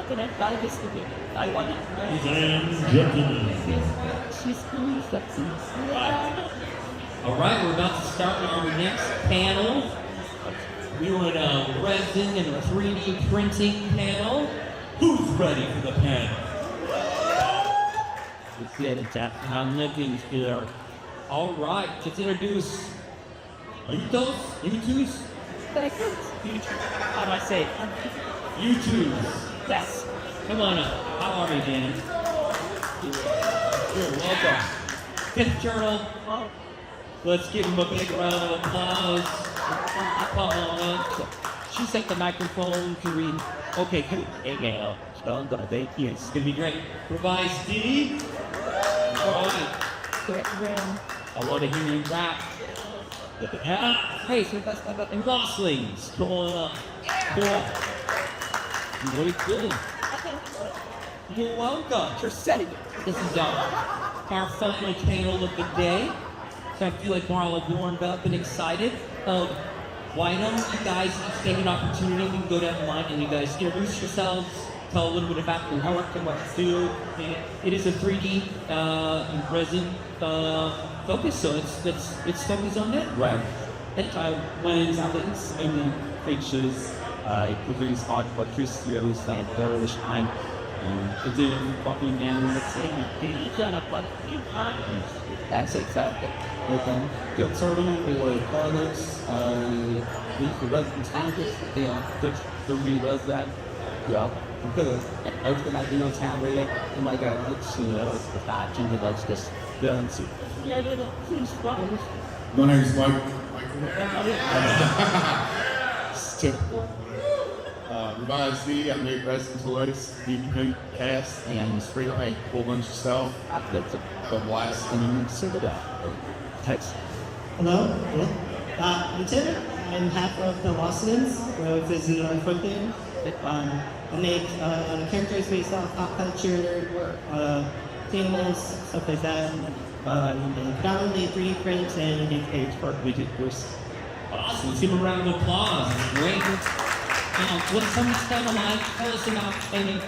She's cool, sexy. All right, we're about to start on the next panel. We were in a resin and a 3D printing panel. Who's ready for the panel? Let's get it, Jack. I'm looking here. All right, let's introduce Yutoos. Yutoos? How do I say it? Yutoos. Yes. Come on up. How are you, Dan? You're welcome. Fifth Journal. Let's give him a big round of applause. She set the microphone to read. Okay, good. Hey, so I'm gonna thank you. It's gonna be great. Revise D. All right. I want to hear you rap. Hey, so that's about the Lostlings. Cool. Very good. You're welcome. You're setting it. This is our final panel of the day. So I feel like we're all warmed up and excited. Why don't you guys each take an opportunity? We can go down the line and you guys introduce yourselves, tell a little bit about your work and what you do. It is a 3D resin focus, so it's focused on that. Right. When it's in pictures, it produces art for Christians and various time. It's in fucking animals. That's exactly. Okay. The tournament or colors, we can resin standards, just to realize that. Yeah. Because everything I do on town, really, and like I look, it's the fact, and it's just done to. My name is Mike. Revise D, I make resin toys, deep cast, and spray paint a whole bunch of stuff. That's a blast. And sort of text. Hello. I'm Tim. I'm half of the Lostlings, which is in Brooklyn. I make characters based off pop culture, animals, stuff like that. Predominantly 3D print and make page for videos. Awesome. Let's give a round of applause. Great. What's some kind of like? Tell us about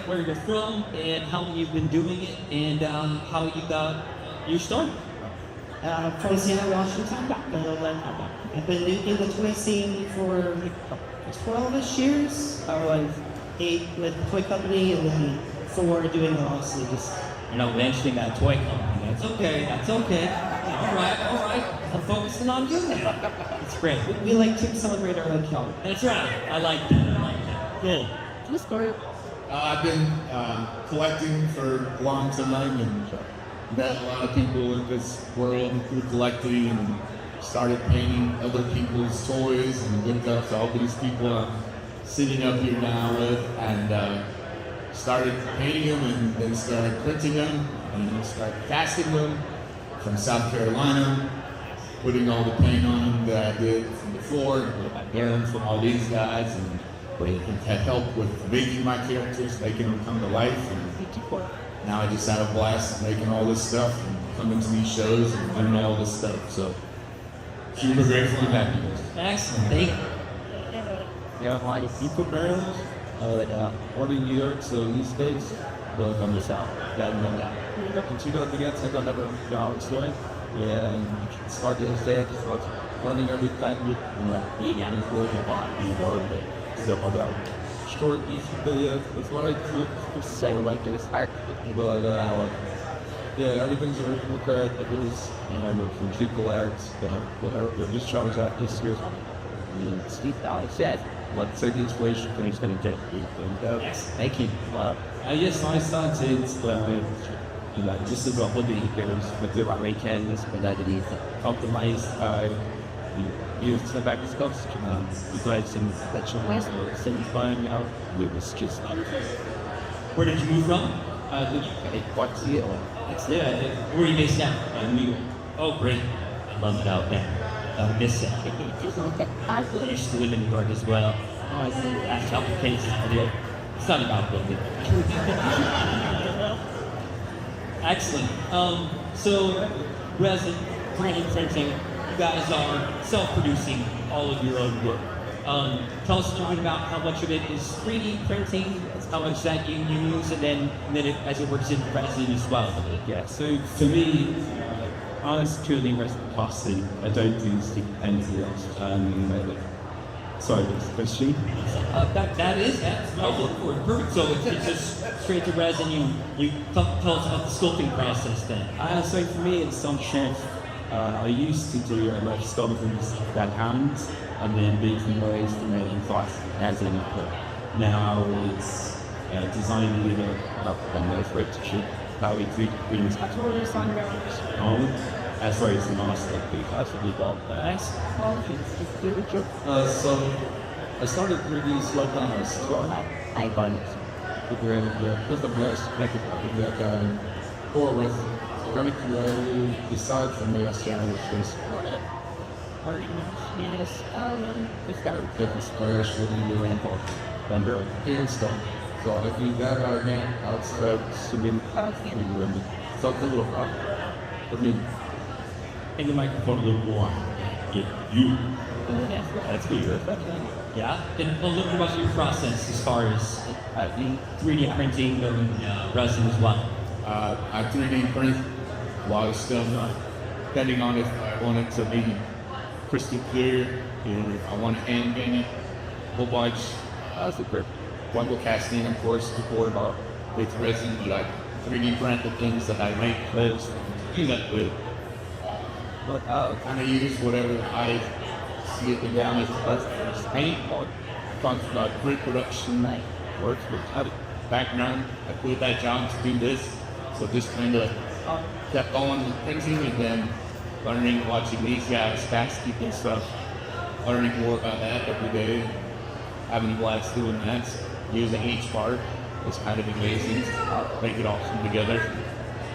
where you're from and how you've been doing it and how you got your start. From Seattle, Washington. I've been in the toy scene for 12-ish years. I was 8 with the toy company and then 4 doing the Lostlings. You're not mentioning that toy company. That's okay. That's okay. All right. I'm focusing on you now. It's great. We like to celebrate our own count. That's right. I like that. Good. Let's go. I've been collecting for a long time and met a lot of people in this world through collecting and started painting other people's toys and linked up to all these people I'm sitting up here now with and started painting them and then started printing them and then started casting them from South Carolina, putting all the paint on them that I did from the floor, I learned from all these guys and had help with making my characters, making them come to life. And now I just have a blast making all this stuff and coming to these shows and doing all this stuff. So super grateful and happy. Excellent. Thank you. Yeah, like people barrels, one in New York, so East States, but on the South. That and that. And two don't forget, I got another job story. Yeah, and start to say, just like running every time you and it's going to want you know, so about short, easy videos. It's what I do to say like this. But, yeah, everything's original credit. It is, and I know from people arts, whatever, just trying to this year's. Steve Valley said, let's take the inspiration and he's going to take it. Yes. Thank you. Yes, I started just about what the years with the weekends, but I did optimize use the back stuff besides some special some fun out. It was just Where did you move from? what's the Yeah. Where are you based now? New York. Oh, great. I love it out there. I miss it. I used to live in New York as well. Oh, I see. That's how the case is. It's not about building. Excellent. So, resin, 3D printing, you guys are self-producing all of your own work. Tell us a little bit about how much of it is 3D printing, how much that you use, and then as it works in resin as well. Yeah, so for me, I was purely resin casting. I don't do stick pencils. Sorry, question. That's what I was looking for. Perfect. So it's just straight to resin. You tell us about the sculpting process then. So for me, it's some chef. I used to do a lot of sculpting that hands and then making ways to make fast as an input. Now it's designing with a for it to shoot how we do things. As well as the master because we got that. So I started 3D slow down as well. I find it. With the best method that always very clearly besides from the restaurant which was it's got a different squares for the new import vendor and stuff. So I think that again outside submitting something a little I mean In the microphone a little more. You. that's good. Yeah. And a little bit about your process as far as 3D printing and resin as well. I 3D print a lot of stuff, depending on if I want it to be crystal clear, or if I want to hand paint it, a whole bunch. That's a grip. One will casting, of course, before about with resin, but I 3D print the things that I make. Let's do that with. But kind of use whatever I see it down as paint. Talks about print production, works with background. I quit that job to do this, so just kind of kept going with printing and then learning, watching these guys fast and stuff, learning more about that every day, having a blast doing that, using each part. It's kind of amazing, make it all come together.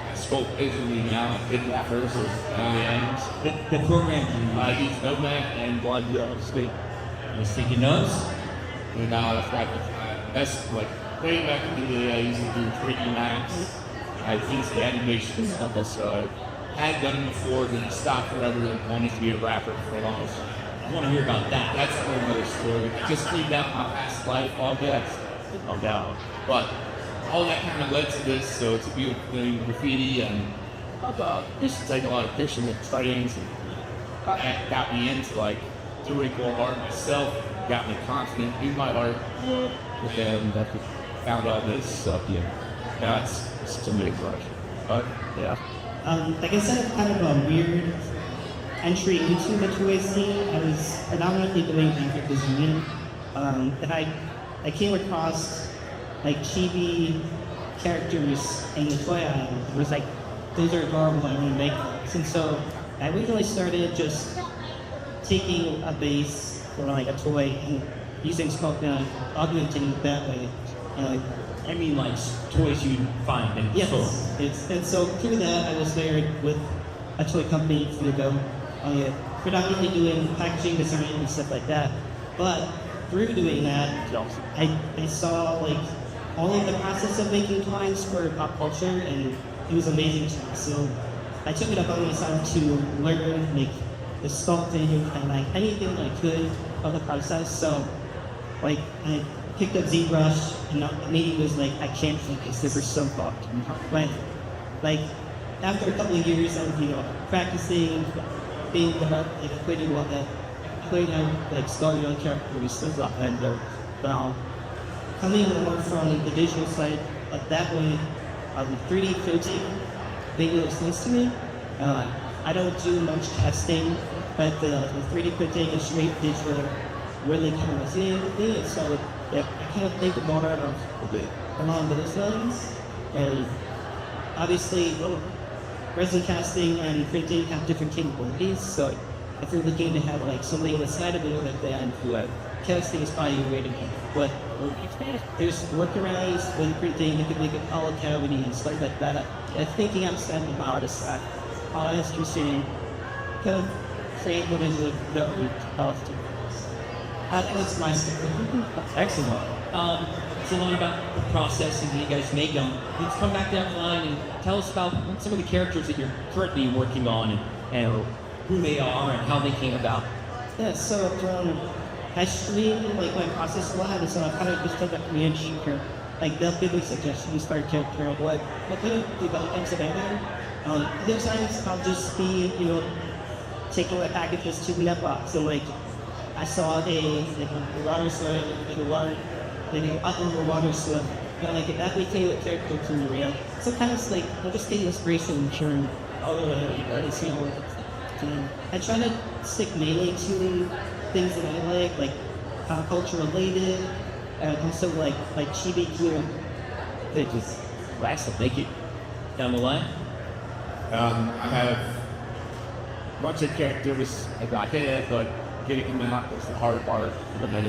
I spoke visually now, I did that first with The program I use Nomad and Blood State. you sticky notes. And now I've got that's like way back in the day I used to do 3D Max. I think the animation stuff is had done before, then stopped forever and wanted to be a rapper for long. I want to hear about that. That's a whole other story. Just leave that my past life, all that. No doubt. But all that kind of led to this, so it's a beautiful thing, graffiti and just take a lot of pictures and sightings and that got me into like doing more art myself, got me confident in my art. And I found all this stuff, it's a big rush. But yeah. Like I said, kind of a weird entry into the toy scene. I was predominantly doing graphic design, and I came across like chibi characters in the toy aisle. It was like, those are adorable, I want to make those. And so I originally started just taking a base for like a toy and using sculpting, augmenting it that way. I mean, like toys you find in Yes, store. and so through that I was paired with a toy company to go, predominantly doing packaging design and stuff like that. But through doing that, I saw like all of the process of making toys for pop culture, and it was amazing to me. So I took it upon myself to learn like the sculpting and like anything I could of the process. So like I picked up ZBrush, and immediately was like, I can't focus, this is so fucked. But like after a couple of years of practicing, being quitting all that, like starting on characters and coming more from the visual side, that way 3D printing made no sense to me. I don't do much testing, but the 3D printing and straight visual really kind of resonated with me, and so I kind of think more along those lines. And obviously, resin casting and printing have different capabilities, so if you're looking to have like something on the side of it that casting is probably your way to go. But there's workarounds with printing. You can make a hollow cavity and stuff like that. Thinking outside the box, I'll ask you saying, kind of saying what is it that we talked to. That's my story. Excellent. It's a lot about the processing that you guys make them. Let's come back down the line and tell us about some of the characters that you're currently working on and who they are and how they came about. Yeah, so Actually, like my process a lot is kind of just like a Korean shooter. Like they'll give me suggestions, start character of what kind of developments that I do. Other times I'll just be, taking my packages to the mailbox. So like I saw a water slide, like a water, like an upper water slide. Like that became a character to me. Sometimes like I'll just get inspiration from all of the I try to stick mainly to things that I like culture related, and also like chibi gear. They just excellent. Thank you. Down the line. I have a bunch of characters I got hit, but getting them out was the hard part. But then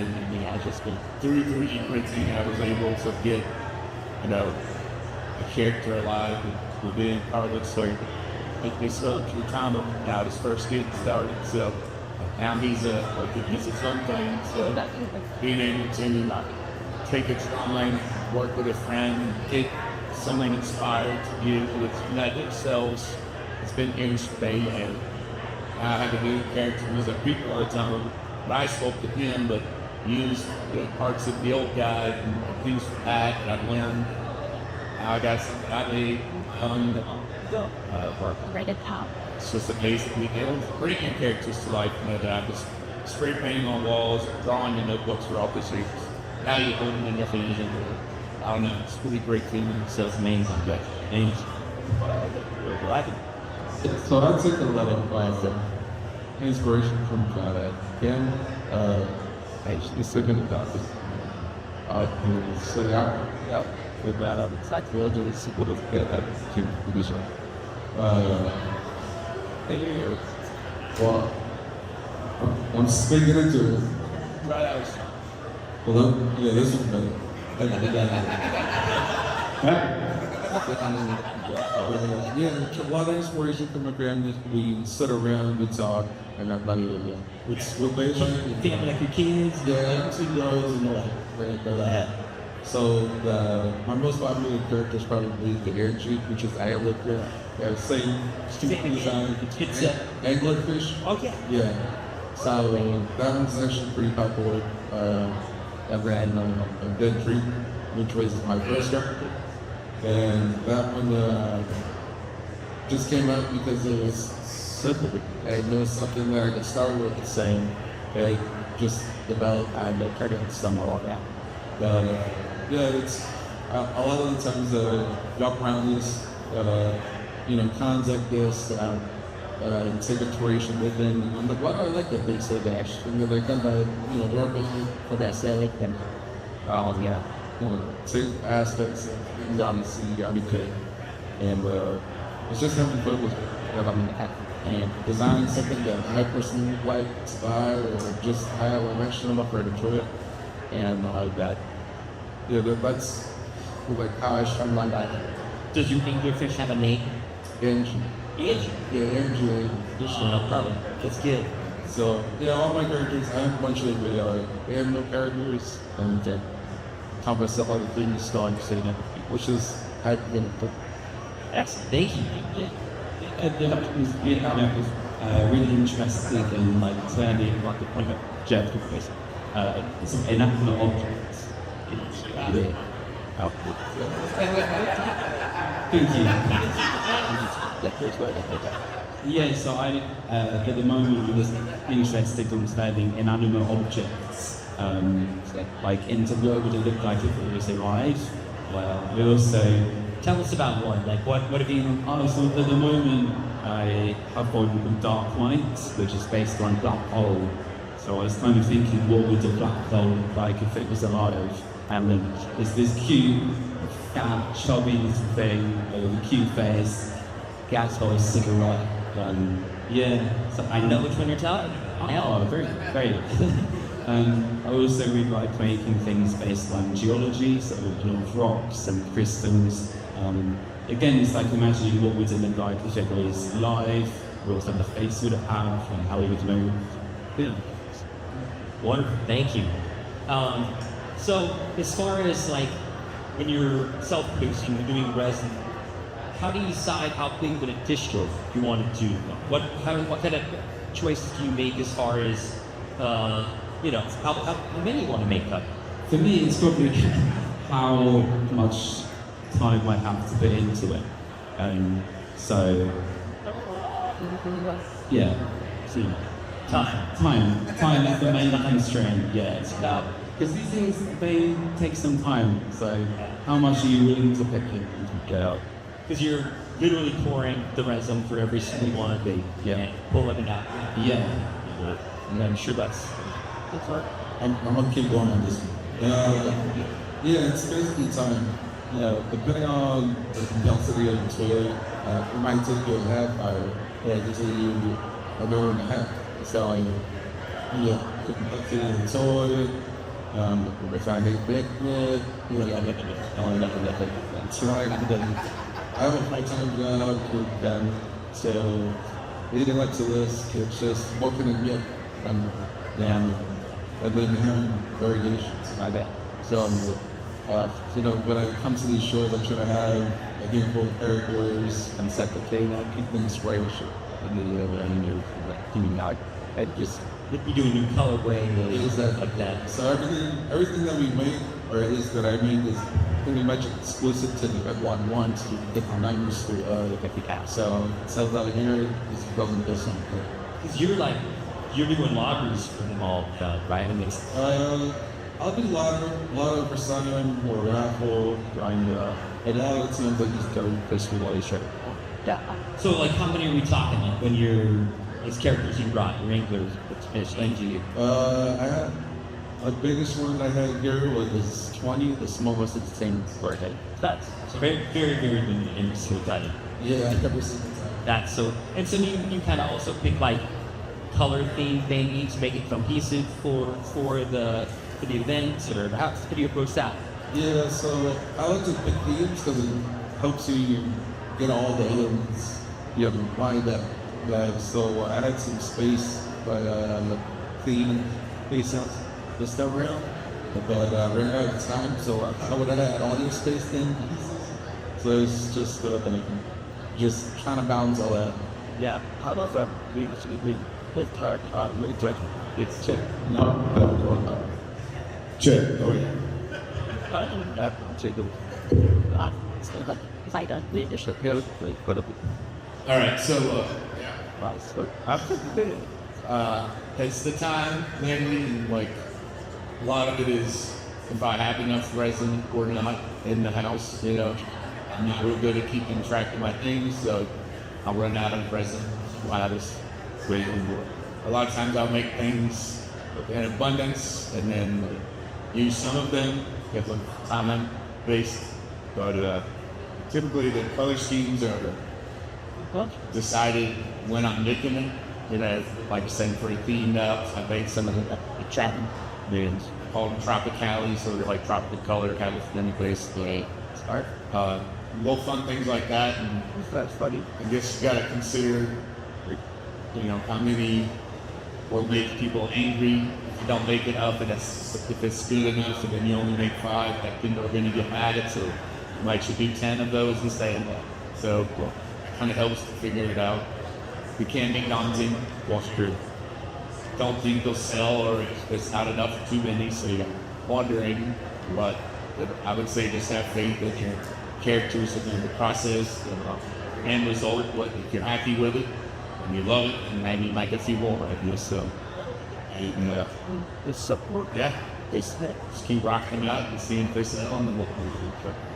I just been through 3D printing, I was able to get, a character alive within Carlos story. This time now his first getting started, so now he's a fun thing. So being able to take a drawing, work with a friend, get something inspired to you with that sells. It's been interesting, and I have a new character who's a people all the time. But I spoke to him, but used parts of the old guy and things from that, and I've learned. I got something I made. Right at top. It's just amazing being able to bring in characters to life. I'm just spray painting on walls, drawing in notebooks for all the shapes. Now you own them in your fingers. I don't know, it's really great feeling. So it's amazing. So I took a lot of inspiration from Ken. He's looking at that. So yeah, with that, it's really simple to get that to producer. Well, I'm speaking into it. Well, yeah, this is better. Yeah, a lot of inspiration from my grandma. We sit around, we talk, and I'm like, it's relation. Family, like your kids. Yeah, 2 girls and like, so my most popular character is probably the air jeep, which is I look at same stupid design. It's anglerfish. okay. Yeah. So that one's actually pretty popular. I've had a dead tree, which was my first character. And that one just came out because it was simple. And it was something that I could start with the same. Like just develop and try to stumble all that. Yeah, it's a lot of the times y'all around this, cons like this, take inspiration within. I'm like, why do I like that they say that? And they're kind of, working for that sake and take aspects of things on the sea, good. And it's just having fun with it. And design something that I personally like to buy or just have a mention of for the trip. And that. Yeah, that's like how I shine my life. Does your anglerfish have a name? Energy. Energy. Yeah, energy. No problem. That's good. So, all my characters, I have a bunch of animal characters, and top myself other things going to which is I've been Excellent. Thank you. Really interested in turning the point of Jeff some inanimate objects into output. Thank you. Yeah, so I at the moment was interested in turning inanimate objects into what would it look like if it was alive. Well, we also Tell us about one. What have you? so at the moment I have one called Dark White, which is based on black hole. So I was kind of thinking, what would a black hole look like if it was alive? And then there's this cute, fat, chubby little thing with a cute face, gas voice, cigarette, So I know which one you're talking. Oh, very, very. I also really like making things based on geology, so rocks and crystals. Again, it's like imagining what would it look like if it was live, what kind of face would it have, and how it would move. Yeah. Wonderful. Thank you. So as far as when you're self-producing, you're doing resin, how do you decide how big of a distro you want to do? What kind of choices do you make as far as you know, how many you want to make up? For me, it's probably how much time I have to put into it. So, yeah. See, time is the main constraint. Yeah, it's about because these things they take some time. So, how much are you willing to pick in and get out? Because you're literally pouring the resin for every single one and pulling it out. Yeah. And I'm sure that's work. I'm gonna keep going on this one. Yeah, it's basically time. Depending on the complexity of the toy, it might take you a half hour. Usually you an hour and a half. So, the complexity of the toy, if I make big with, I have a part-time job with them, so anything like to this, it's just what can it get? And then hearing variations like that. So, when I come to these shows, I'm trying to have a handful of characters and set the thing up, keep things fresh, and And just you do a new colorway like that. So everything that we make, or at least that I make, is pretty much exclusive to the one wants to get the 90s to the app. So stuff out here is going to do something. Because you're doing lotteries for them all, right? I mean, I'll do lotto for Simon or raffle, and all the times I just go fish with all shirt. yeah. So like, how many are we talking? Like when you're these characters you brought, your anglers, fish, NG. I had the biggest one I had here was 20. The smallest is the same birthday. That's very, very, very good industry type. Yeah, I've never seen that. That's so, and so you kind of also pick like color theme thingies, make it cohesive for the event, or how do you approach that? Yeah, so I like to pick themes because it helps you get all the elements lined up. So I had some space, but the theme out the stuff around. But ran out of time, so I would have had all your space then. So it's just trying to balance all that. Yeah. How about that? We with our it's check. Check. Oh yeah. All right, so it's the time mainly, and like a lot of it is if I have enough resin or not in the house. I'm not real good at keeping track of my things, so I'll run out of resin. A lot of times I'll make things in abundance and then use some of them if I'm time based. But typically the color schemes are decided when I'm making it. Like I said, pretty themed up. I made some of the chatting bands called them Tropicali, so they're like tropical color kind of any place to start. Little fun things like that, and that's funny. I guess you gotta consider, how many will make people angry if you don't make it up, and if it's good enough, and then you only make 5, that people are gonna get mad at. So you might should do 10 of those instead. So it kind of helps to figure it out. You can't make daunting. Don't think they'll sell, or if it's not enough for too many, so you're wondering. But I would say just have faith that your characters and the process and end result, if you're happy with it and you love it, and maybe you might get a few more of this. So, It's support. yeah, just keep rocking it out and seeing if they sell them.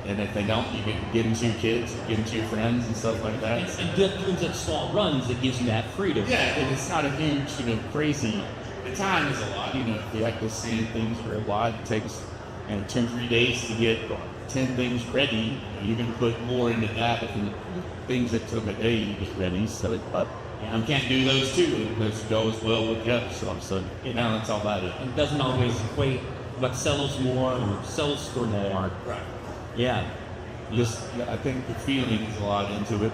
And if they don't, you can get them to your kids, get them to your friends and stuff like that. And doing such small runs, it gives you that freedom. Yeah, and it's not a huge, crazy. The time is a lot. If you like to see things for a while, it takes 2-3 days to get 10 things ready. You can put more into that than things that took a day to get ready. So I can't do those too. Those go as well with the others. So that's all about it. It doesn't always equate what sells more or sells for more. Right. Yeah. I think the feeling is a lot into it.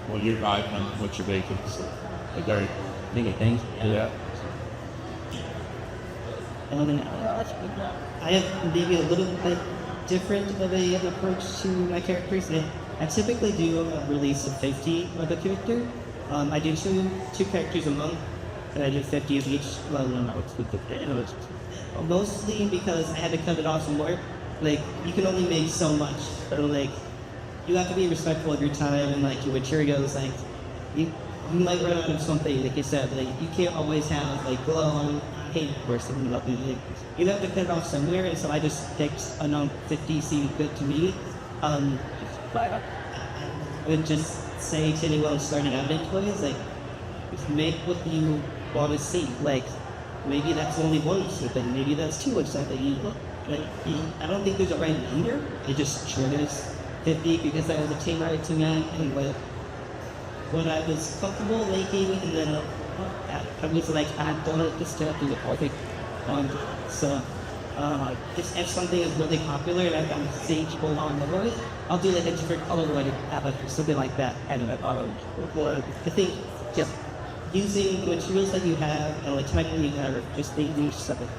What you're vibing on, what you're making. So, very Thanks. yeah. I have maybe a little bit different of an approach to my characters. I typically do a release of 50 of a character. I do two characters a month, and I do 50 of each. Well, no, mostly because I had to cut it off from work. Like, you can only make so much. So, like, you have to be respectful of your time and, like, your materials. Like, you might run out of something, like you said. Like, you can't always have, like, glow on paint or something like that. Like, you have to cut it off somewhere, and so I just picked a number 50 seemed good to me. I would just say to anyone starting out in toys, like, just make what you want to see. Like, maybe that's only one or something, maybe that's two or something. Like, I don't think there's a right number. It just triggers 50 because I was a team right to me and what I was comfortable making, and then I was like, I've done it this step in the project. So, just if something is really popular and I'm seeing people on the road, I'll do like a different color, like something like that. And I think just using the materials that you have and like technically you have, just making something.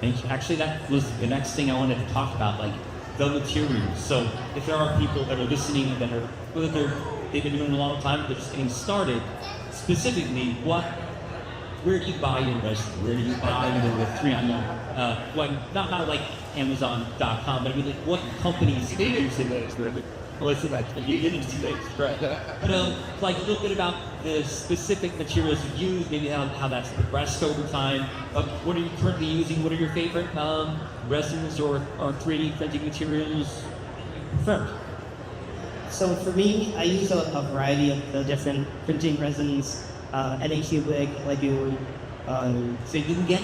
Thank you. Actually, that was the next thing I wanted to talk about, like the materials. So if there are people that are listening that are, whether they've been doing it a long time, they're just getting started, specifically, where do you buy your resin? Where do you buy the 300? Not like Amazon.com, but I mean, like, what companies do you use in those? What's that? You get into things, right? But like a little bit about the specific materials you use, maybe how that's progressed over time. What are you currently using? What are your favorite resins or 3D printing materials you prefer? So for me, I use a variety of the different printing resins. Anycubic, Legu, So you can get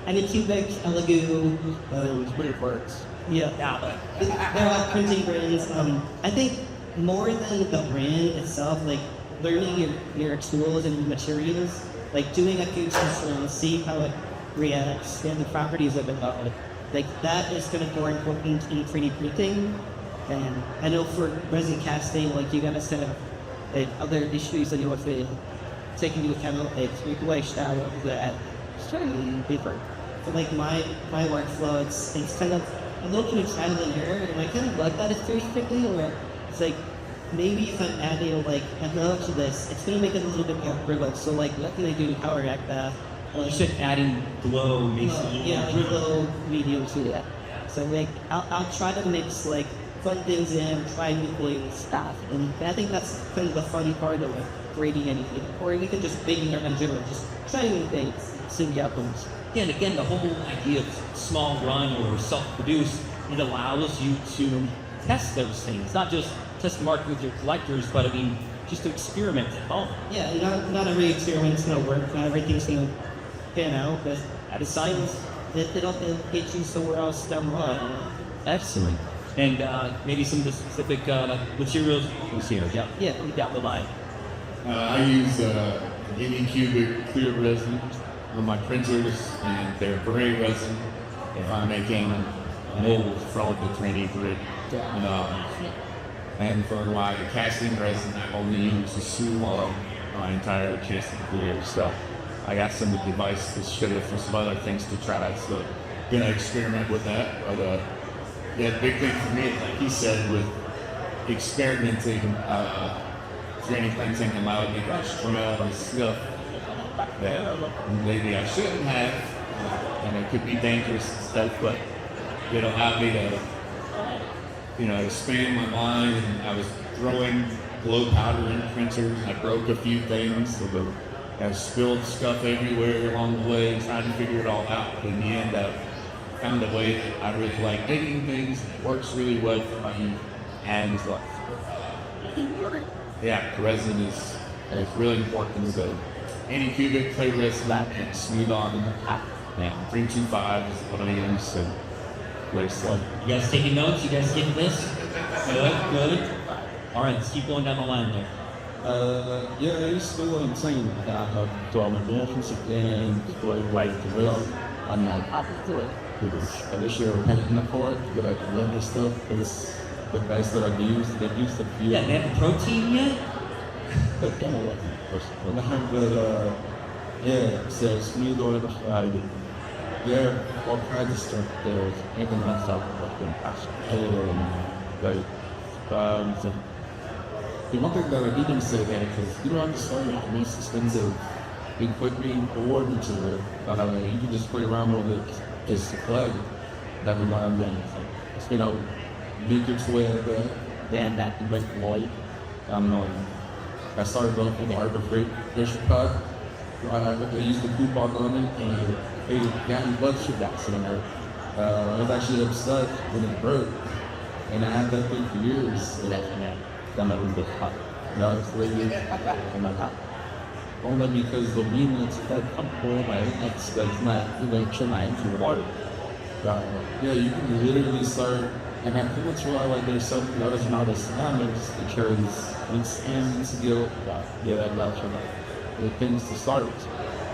Anycubic, Legu, Weird words. yeah. They're all printing brands. I think more than the brand itself, like learning your tools and materials, like doing a few tests and see how it reacts and the properties of it. Like that is going to be more important in 3D printing. And I know for resin casting, like you gotta set up other issues that you want to take into account, like replay style of that. Paper. But like my workflow, it's kind of a little bit of trial and error, and I kind of like that it's very quickly, or it's like maybe if I'm adding like a note to this, it's gonna make it a little bit more brittle. So like what can I do to counteract that? You said adding glow makes it a little Yeah, like brittle. glow medium to that. So like I'll try to mix like fun things in, try new things, stuff, and I think that's kind of the funny part of like creating anything, or you can just baking it in general, just try new things, see the outcomes. Yeah, and again, the whole idea of small run or self-produced, it allows you to test those things, not just test the market with your collectors, but I mean, just to experiment at home. Yeah, not every experiment's gonna work, not everything's gonna pan out, but at science, it'll get you somewhere else down the line. Excellent. And maybe some of the specific materials we see here. Yeah, down the line. I use Anycubic clear resin on my printers, and they're gray resin if I'm making molds from the 3D grid. And for my casting resin, I only use the Sumo my entire casting career. So I got some advice to show you for some other things to try. So gonna experiment with that. But yeah, the big thing for me, like he said, with experimenting, 3D printing allowed me to experiment stuff that maybe I shouldn't have, and it could be dangerous and stuff, but it allowed me to, expand my mind. And I was throwing glow powder in printers. I broke a few things, so I spilled stuff everywhere along the way, trying to figure it all out. But in the end, I found a way that I really like making things. It works really well for my hands. Yeah, resin is really important. So Anycubic clay resin and smooth on. 325 is what I use. So You guys taking notes? You guys getting this? Good. All right, let's keep going down the line there. Yeah, I used to insane to our relations and like the real I'm this year we're heading up for it, but I love this stuff. It's the guys that I've used, they've used a few. Yeah, they have protein yet? But yeah, so smooth on the yeah, all kinds of stuff. There's even myself like the one thing that I didn't say that because you don't understand the most expensive we quickly reward each other. You can just play around with it, just to play. That we learned, and you know, make your way out of the band that great Lloyd. I started going for the Arbor Fish Pod. I used the coupon on it, and they got me bloodsugar backs in there. I was actually upset when it broke, and I had that thing for years. And I'm not really hot. No, it's really I'm not hot. Only because the units that come for my next that's not even trying to water. Yeah, you can literally start, and I think what's wrong, like there's something other than all the standards, the charities, and skill, yeah, that allows for the things to start with.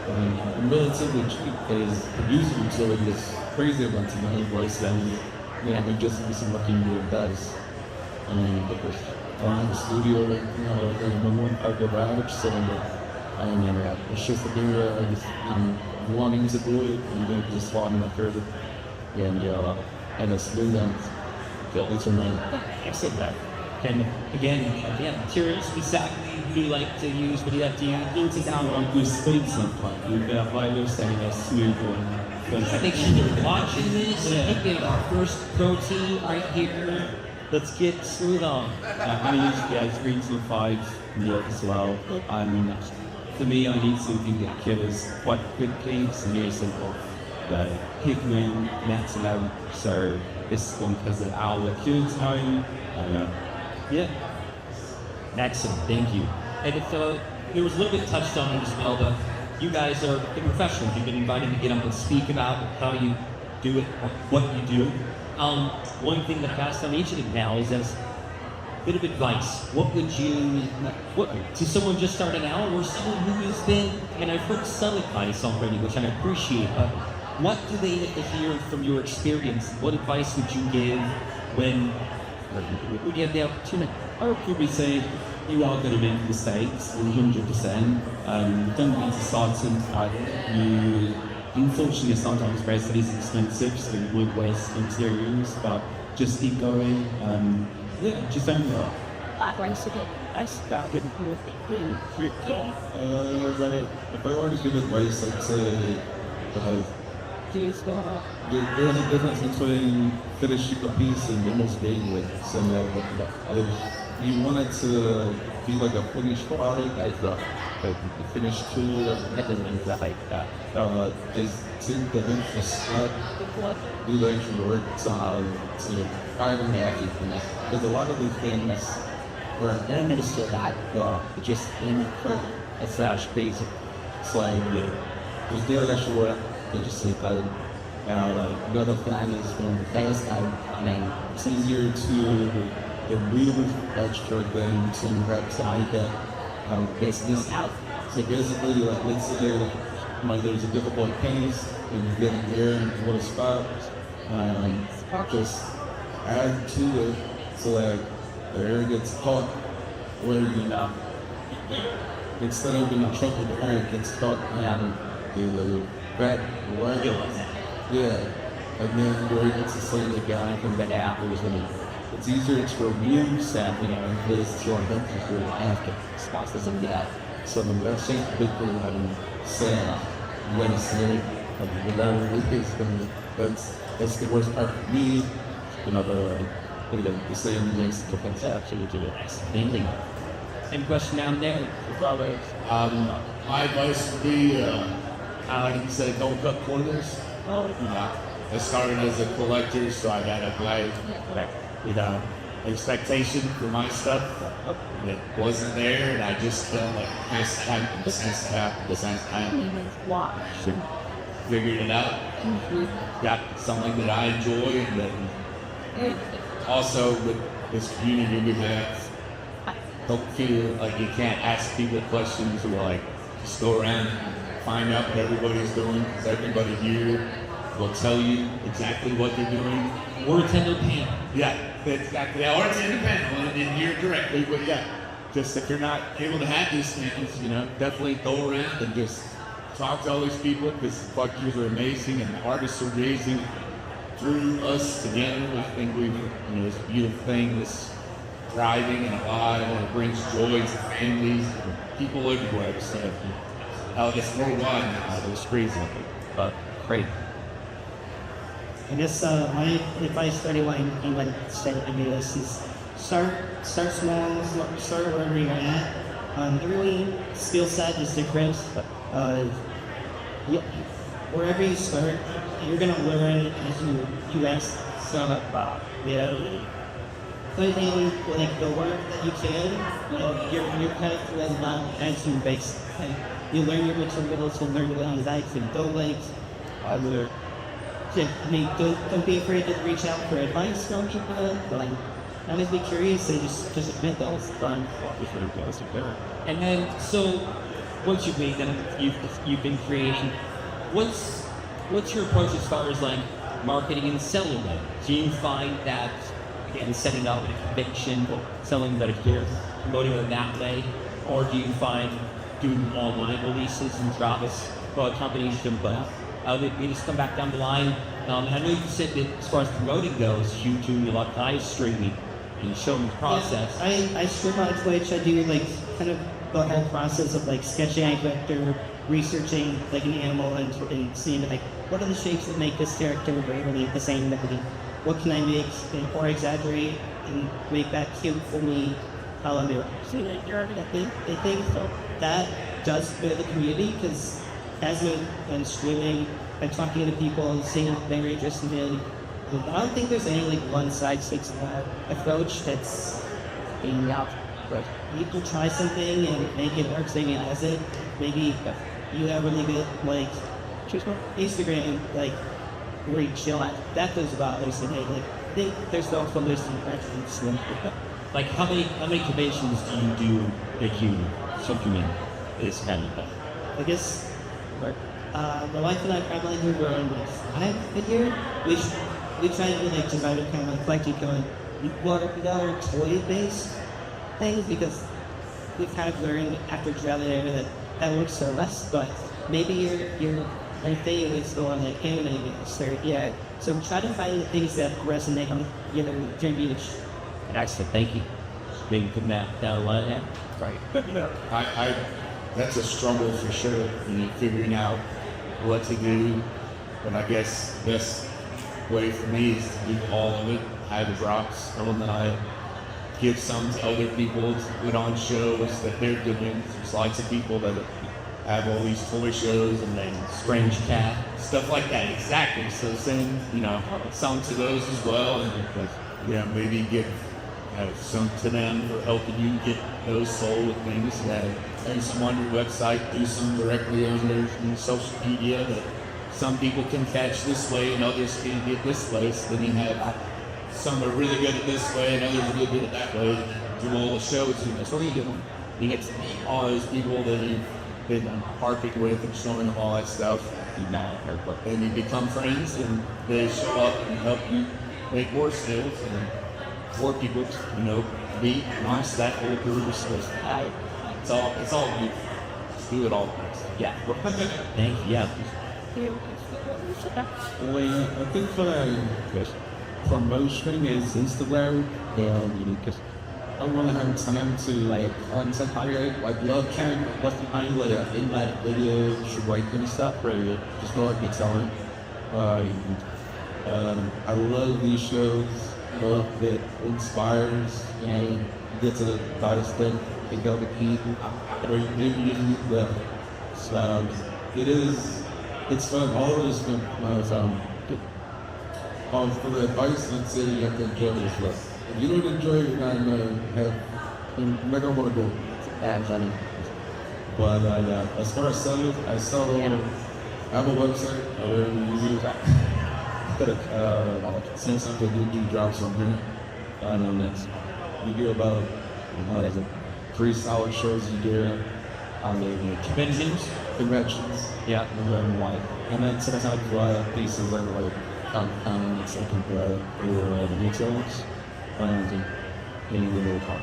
And relatively cheap is producing utility is crazy about to the invoice, and yeah, they just do some looking good does. And the studio, like, you know, like the one part of the garage, so it's just a thing where I just, wanting to do it, and then just falling up further. And the students feel it's a name. I said that. And again, materials exactly who you like to use, what do you have to use? It's out on good speed sometimes. We've got Violet saying a smooth one. I think she's watching this. I think our first protein right here. Let's get smooth on. I'm going to use 3 to 5 milk as well. For me, I need something that kills quite quickly. It's very simple. The Hickman, Maximum, so this one has an hour kill time. Yeah. Excellent, thank you. And it was a little bit touched on as well, but you guys are the professionals. You've been invited to get up and speak about how you do it, what you do. One thing that I passed on each of them now is as a bit of advice. What would you, to someone just starting out, or someone who has been, and I've heard some advice already, which I appreciate, but what do they need to hear from your experience? What advice would you give when you have the opportunity? I would probably say you are going to make mistakes, 100%. Don't be disheartened either. Unfortunately, sometimes resin is expensive, so you would waste materials, but just keep going. Just don't know. If I were to give advice, I'd say there's a difference between finishing a piece and almost being with it. So if you want it to be like a finished product, like the finished tool, and like that. Is to the infrastructure, do the extra work to kind of actually finish. There's a lot of these things where they're minister that just in for it's basic. It's like there's the extra work. They just sleep out. The other thing is when the fast it's easier to get really extra than to reptile that business out. So basically, like let's say like there's a difficult case and you get in there and what a spot, just add to it so like the air gets caught where instead of in the trunk of the air, it gets caught in the back regular. Yeah. And then we're able to say the guy from the apples and it's easier to review something this to our business after sponsors of that. So the best thing people having said when it's really that's the worst part for me. The same things to concept, so you do it. Same question down there. My advice would be, like you said, don't cut corners. I started as a collector, so I had a high expectation for my stuff. It wasn't there, and I just felt like this time. Figured it out. Got something that I enjoy, and then also with this community we have, don't feel like you can't ask people questions or like just go around and find out what everybody's doing, because everybody here will tell you exactly what they're doing. Or attend a panel. Yeah, exactly. Or attend a panel and hear directly. But yeah, just if you're not able to have these things, definitely go around and just talk to all these people, because collectors are amazing and artists are amazing. Through us together, I think it's a beautiful thing that's thriving and alive, and it brings joy to families and people everywhere. So I guess worldwide, it's crazy. But great. I guess my advice for anyone who like starting to do this is start small, start wherever you're at. Every skill set is different. Wherever you start, you're gonna learn as you progress. So so I think like the work that you can, you're kind of doing as you base. Like, you learn your materials, you learn your designs, and don't be afraid to reach out for advice from people. Like, always be curious and just admit that it's fun. And then, so once you've made them, you've been creating. What's your approach as far as like marketing and selling them? Do you find that again setting up a convention, selling that here, promoting them that way, or do you find doing online releases and drops companies to they just come back down the line? I know you said that as far as promoting goes, you do a lot of live streaming and showing the process. Yeah, I stream on Twitch. I do like kind of the whole process of like sketching a vector, researching like an animal and seeing like what are the shapes that make this character really the same ability. What can I make or exaggerate and make that cute for me? How I'm doing. I think that does fit the community because as I'm streaming, I'm talking to people and seeing what they're interested in. I don't think there's any like one size fits all approach that's being out. But you can try something and make it work, saying it doesn't. Maybe you have really good like Instagram like reach, that goes about this and like I think there's no publicity practices. Like how many conventions do you do that you supplement this kind of thing? I guess the wife and I probably do around like 5 a year. We try to do like designer kind of like CollectedCon. We got our toy-based things because we've kind of learned after trial and error that works for us, but maybe your thing is the one that anime is, or yeah. So try to find the things that resonate on during each. Excellent, thank you. Maybe put that down a line there. Right. That's a struggle for sure. Figuring out what to do, but I guess the best way for me is to do all of it. I have drops, and then I give some to other people to put on shows that they're doing. There's lots of people that have all these toy shows and then Strange cat. stuff like that. Exactly. So send, some to those as well, and maybe give some to them for helping you get those sold with things. Do some on your website, do some directly on their social media that some people can catch this way and others can get this way. So then you have some are really good at this way and others are really good at that way. Do all the shows and that's what you do. You get to meet all those people that you've been parking with and showing them all that stuff. And you become friends and they show up and help you make more sales and more people, meet, launch that whole group of stuff. It's all good. Just do it all. Yeah. Thank you. Yeah. Well, I think for promotion is Instagram, and because I don't really have time to content create, love cam, what's behind in that video, and stuff, right? Just not me telling. I love these shows. Love that inspires and gets a nice thing to go to people or you well. So it's fun, always been for the advice and say you have to enjoy this stuff. If you don't enjoy it, you're not gonna want to do it. But as far as selling, I have a website where you use send something you drops on here. You hear about 3 solid shows a year on the conventions. Yeah, and then sometimes pieces like it's like retailers in the little car.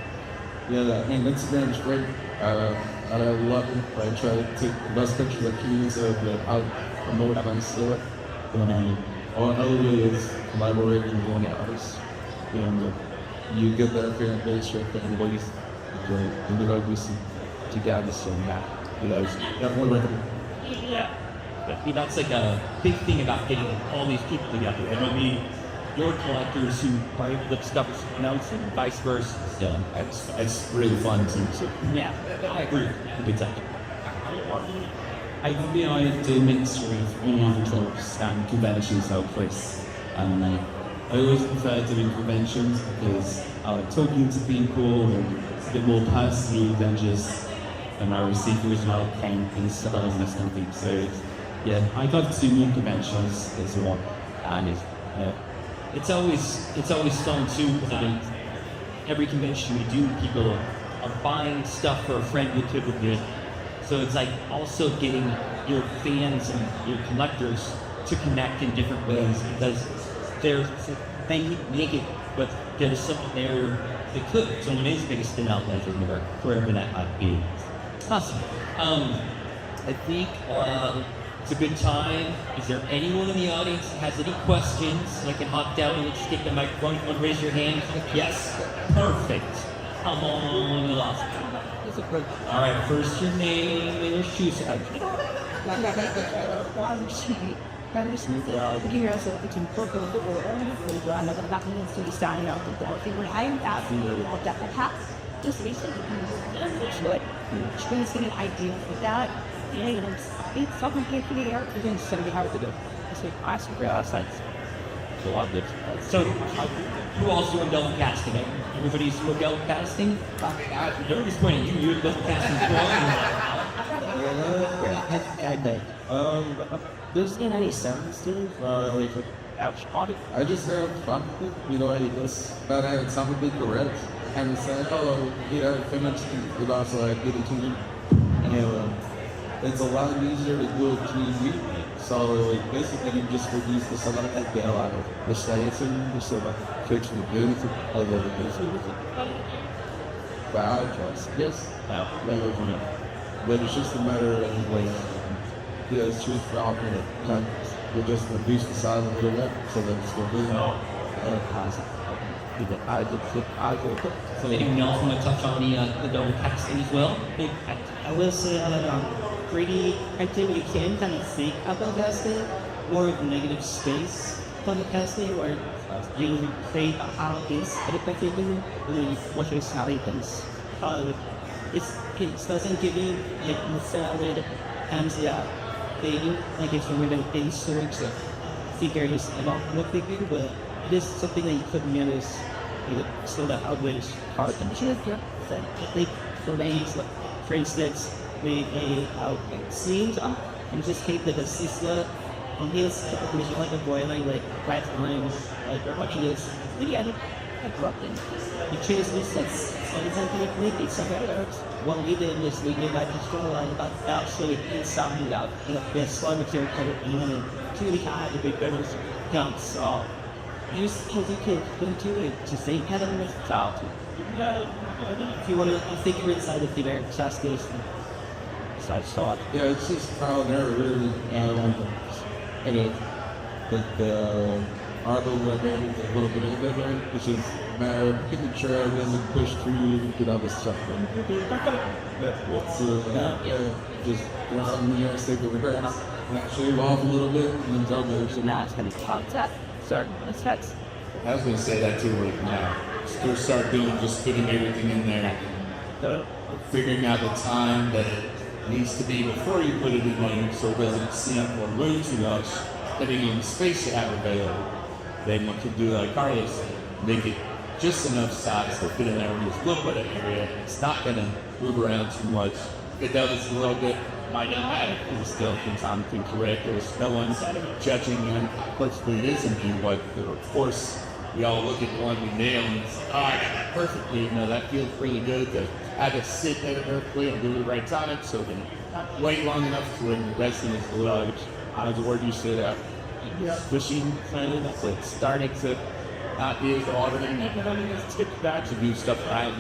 Yeah, and Instagram's great. I love it. I try to take the best pictures I can so that I'll promote my store. All I know is collaborating with one artist. And you get that fan base, your fan base, and we see together so that. you know, it's definitely like Yeah. But that's like a big thing about getting all these people together. And I mean, your collectors who buy the stuff with someone else and vice versa. yeah, it's really fun too. So. Yeah, I agree. Big time. I think I do mixture of online clubs and conventions like this. I always prefer doing conventions because I like talking to people and it's a bit more personal than just receiving original paintings, stuff and this kind of thing. So yeah, I got to do more conventions as well. And It's always fun too, because I mean, every convention we do, people are buying stuff for a friend who typically did. So it's like also getting your fans and your collectors to connect in different ways, because they make it, but there's something there that could. Someone is making a spin out like or wherever that might be. Awesome. I think it's a good time. Is there anyone in the audience that has any questions? I can hop down and just take the microphone. You want to raise your hand? Yes. Perfect. Come on, Lost. All right. First, your name and your shoe size. Just recently, trying to get an idea for that. It's something here for the air. We're going to send it out to them. I say, I should go outside. So, who else doing double casting? Everybody's doing double casting? Nobody's pointing at you. You're double casting as well. There's any sounds to it? Like, ouch, I just have fun with it, you know, I just about having something correct. And say, oh, you know, finished, but also I did it to you. And it's a lot easier to do it to you. So, like, basically, you just reduce the sum of that bail out of the states and just so like fix the goods of the business. But I trust, yes, but it's just a matter of, like, yeah, it's just for alternate times. We just reduce the size of the web so that it's going to be So anyone else want to touch on the double casting as well? I will say that 3D activity can kind of think about casting, more of negative space on the casting, where you create a house effectively, and then you watch your happens. It doesn't give you like the solid thing, like it's a really big search of figures about what they do, but it is something that you could manage. So that outweighs hard and like the names, like, for instance, we out scenes in this case that the sister on his like a boiler like right lines like what it is really I dropped in. You change this like something it's a better what we did was we did like a storyline about that so it sounded out the slow material kind of really high the big betters counts so use you can do it to say kind of style. If you want to think you're inside the theater, just this. So I saw it. Yeah, it's just trial and error, really. And the arbor weapon is a little bit different. It's just a matter of getting the trail and push through and get other stuff. Just throw something in there, stick it with her, and shave off a little bit, and then double it. So now it's going to talk that. Sorry, let's touch. I was going to say that too, like now. Just start doing, just putting everything in there. Figuring out the time that it needs to be before you put it in there so it doesn't seem or move too much, depending on the space you have available. Then you can do like Carlos, make it just enough size to fit in there with just a little bit of area. It's not going to move around too much. If it does a little bit, might not matter because it's still sometimes incorrect. There's no one judging you what it is and you, but of course we all look at the one we nail and it's like, oh, I got that perfectly. You know, that feels really good. To have it sit there perfectly and do it the right time so then wait long enough to when the resin is large. How's the word you said? Pushing, that's like starting to not be as auditing. It's get back to do stuff right.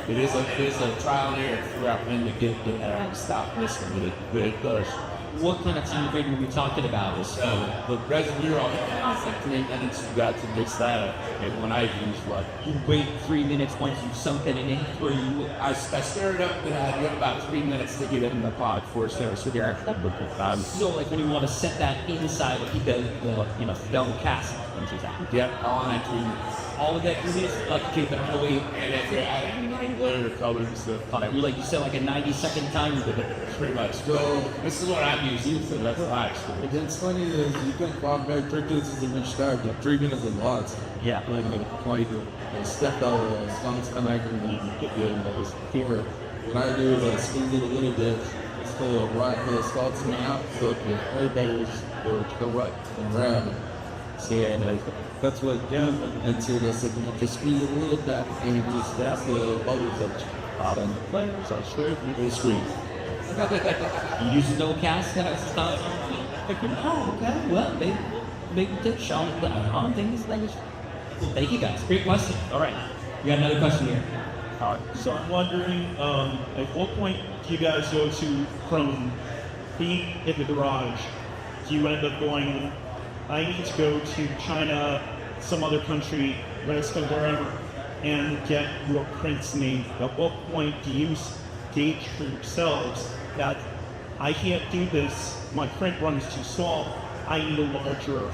It is a trial and error throughout when to get the stop listening, but it does. what kind of time frame are we talking about? So the resin you're on, it's like 3 minutes. You got to mix that up. And when I use what? You wait 3 minutes once you've sunk it in, or you I stir it up, and you have about 3 minutes to get it in the pot before it starts to get so like when you want to set that inside, like the double cast into that. Yep, all on that 3 minutes. All of that is like okay, but how do we? And if you're adding glitter, colors, and stuff. Like you said, like a 90-second time with it. Pretty much. So this is what I'm using, so that's why. It's funny is you think Bob Bear 3 minutes is a good start, but 3 minutes is a lot. Yeah. Like I stepped out of the skunks and I can get good in those here. What I do is I squeeze it a little bit, it's still right for the skulls coming out, so the everybody will go right and around. So yeah, and that's what until they said you have to squeeze a little bit and you just that's the bubbles that pop in the player, so straight you will squeeze. You use no cast stuff. Oh, okay. Well, big tip, Sean. On things like this. Thank you guys. Great question. All right. You got another question here. All right. So I'm wondering, at what point do you guys go to from being in the garage? Do you end up going, I need to go to China, some other country, Mexico, wherever, and get your prints made? At what point do you gauge for yourselves that I can't do this, my print run is too small, I need a larger,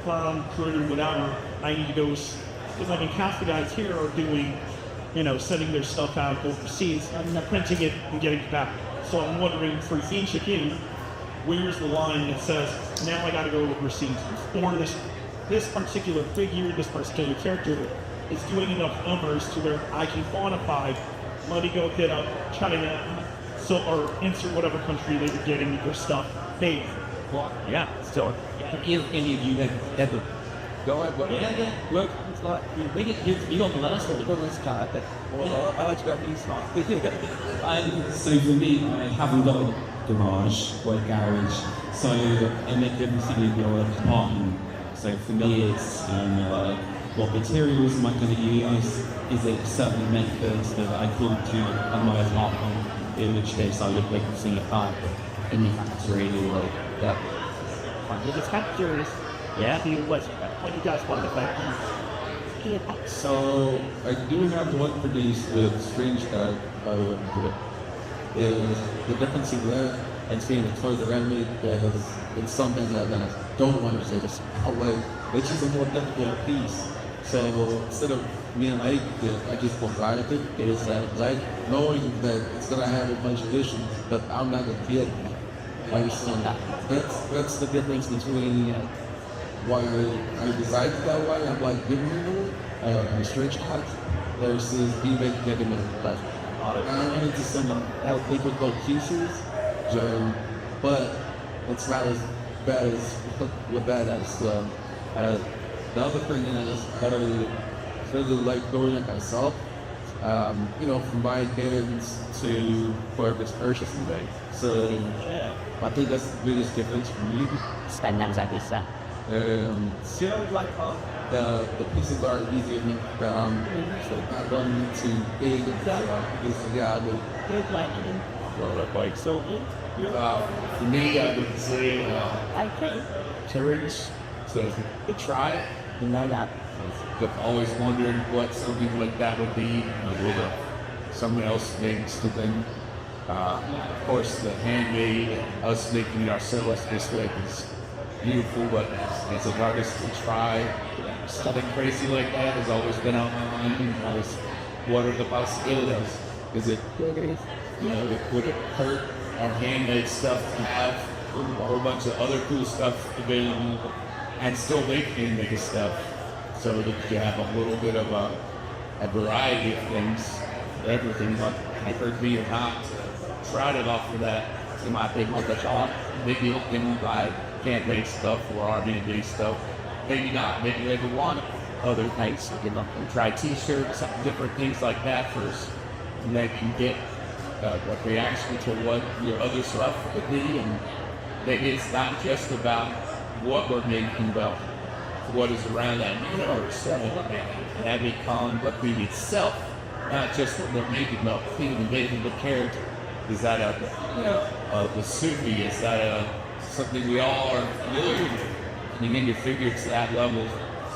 clown, crew, whatever, I need to go, because I mean half the guys here are doing, sending their stuff out overseas, printing it and getting it back. So I'm wondering for each of you, where's the line that says, now I gotta go overseas, or this particular figure, this particular character is doing enough numbers to where I can quantify, let me go hit up China, or insert whatever country they were getting their stuff made. Well, yeah. So, if any of you have ever Go ahead, buddy. Yeah. Look, it's like you don't let us know the card. I like to go these So for me, I haven't got a garage or a garage, so I make everything in your apartment. So for me, it's what materials am I going to use? Is it certain methods that I could do on my apartment? In which case, I would make a single part in the factory or that. I'm just kind of curious. Yeah. See what you guys want to play. So I do have one produced with strange card I would do it. Is the difference in that and seeing the toys around me is it's something that I don't want to say this out loud, which is a more difficult piece. So instead of being like I just provided it, it is that like knowing that it's gonna have a bunch of issues, but I'm not gonna get it. Like so that's the difference between why I decided that way. I'm like giving you a stretch cut versus being getting it like I wanted to send them out difficult pieces, but it's not as bad as with that as the other thing is I really like doing it myself. From buying games to purchase purchasing day. So I think that's the biggest difference for me. Spend that exactly that. The pieces are easier to make, so I don't need to big Like so, for me, I would say Terrence. So to try it. You know that. I've always wondered what something like that would be. Someone else makes the thing. Of course, the handmade, us making it ourselves this way is beautiful, but as an artist to try something crazy like that has always been on my mind. What are the possibilities? Would it hurt our handmade stuff to have a whole bunch of other cool stuff available and still make handmade stuff so that you have a little bit of a variety of things, everything, but I heard me or not, tried it off of that. In my opinion, like a shop, maybe you can buy handmade stuff or our handmade stuff. Maybe not, maybe they would want other things, try t-shirts, different things like that first. And then you get a reaction to what your other stuff would be, and maybe it's not just about what we're making, but what is around that universe, and that become what we itself, not just what we're making, but being the character Is that the Sufi? Is that something we all are familiar with? And you get your figure to that level,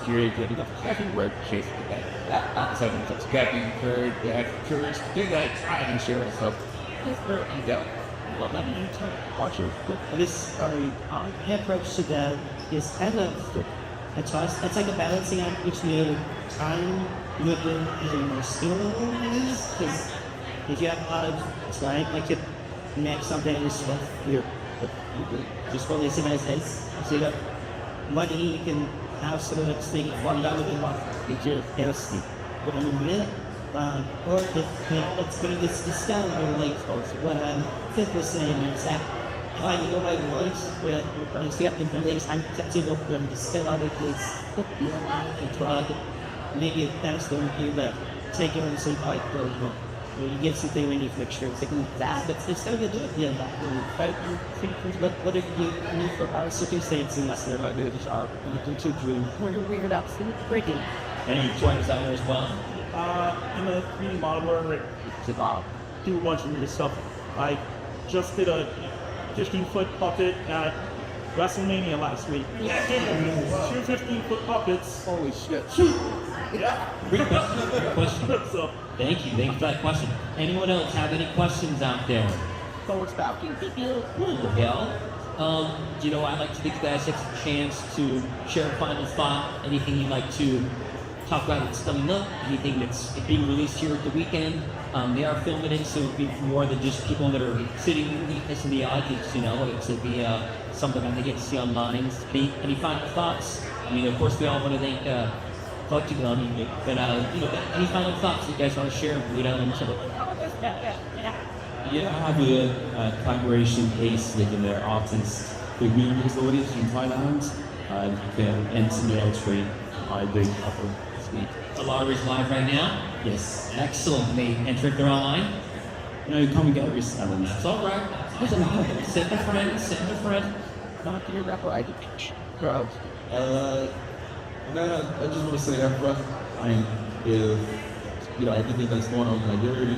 you're getting a second word chase that. So it's got to be encouraged, you have courage to do that, try and share it. So, you go. Well, let me watch it. This approach to that is kind of a choice. It's like a balancing act between time, movement, and more skill level, I guess. Because if you have a lot of time, like you make something yourself, you're just really see what it says. So you got money, you can have some of those things one dollar in one. You just have what I'm doing. Or if it's going to get discount or like what Fifth was saying, is that I go by words where you see up in the links, I'm touching up them to sell other things. Maybe that's going to be the take it and say, like, when you get something when you picture, it's like that, but it's going to do it. Yeah, but what if you need for our circumstances? They're like, you do really weird out, breaking. Any pointers out there as well? In the 3D modeler, do a bunch of this stuff. I just did a 15-foot puppet at WrestleMania last week. Yeah, two 15-foot puppets. Holy shit. Yeah. Great question. Great question. So, Thank you for that question. Anyone else have any questions out there? I'd like to give you guys a chance to share a final thought. Anything you'd like to talk about that's coming up, anything that's being released here at the weekend. They are filming it, so it'll be more than just people that are sitting in the audience, it'll be something that they get to see online. Any final thoughts? I mean, of course, we all want to thank CollectedCon, but any final thoughts you guys want to share? Yeah, I have a collaboration case with their artist, the Yutoos audience from Thailand, and NCL I do couple this week. The lottery's live right now? Yes. Excellent. They enter their online? Come and get your challenge. It's all right. Send a friend. Not your rapper, I did. Bro. No, I just want to say that, bro. Everything that's going on in Nigeria,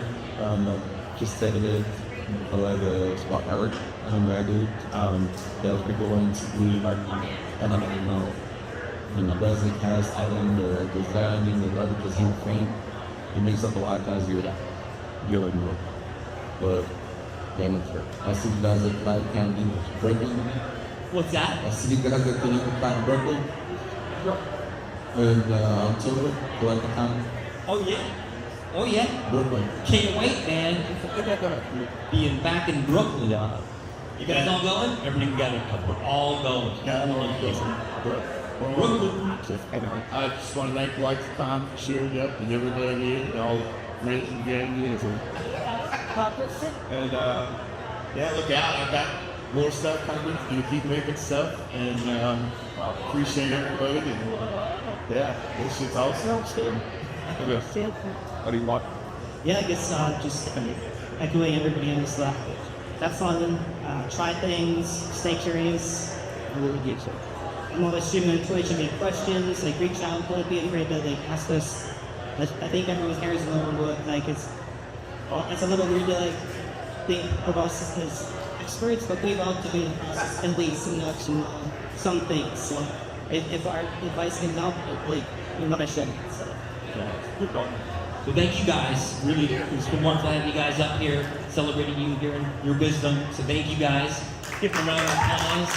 just said it. I like the spot network. I do. Those people want to leave, and I don't know. Resin has island or designing the other just hand frame. It makes up a lot of times you're like no. But damn it, I see you guys at 5 County Brooklyn. What's that? I see you guys at the 5 Brooklyn. And October, CollectedCon. Oh yeah. Brooklyn. Can't wait, man. Being back in Brooklyn. You guys all going? Everything together. We're all going. I just want to thank CollectedCon for sharing up and everybody here and all Resin getting here. And look out, I've got more stuff coming. You keep making stuff, and appreciate everybody. And this shit's awesome. What do you want? Yeah, I guess just echoing everybody in this have fun, try things, stay curious, and we'll get you. I'm always shooting on Twitch and make questions, like reach out, don't be afraid to ask us. I think everyone cares a little bit, it's a little weird to think of us as experts, but we've all to be at least some things. So if our advice can help, I should. Well, thank you guys. Really, it's been wonderful having you guys up here, celebrating you, hearing your wisdom. So thank you guys. Give them a round of applause.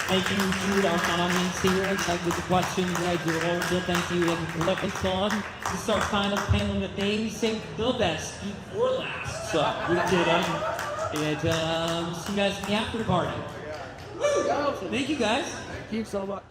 Thank you to our audience here. With the questions, you guys are wonderful. Thank you, CollectedCon. This is our final panel that they say the best before last. So we did and see you guys in the after party. Woo! Thank you guys. Thank you so much.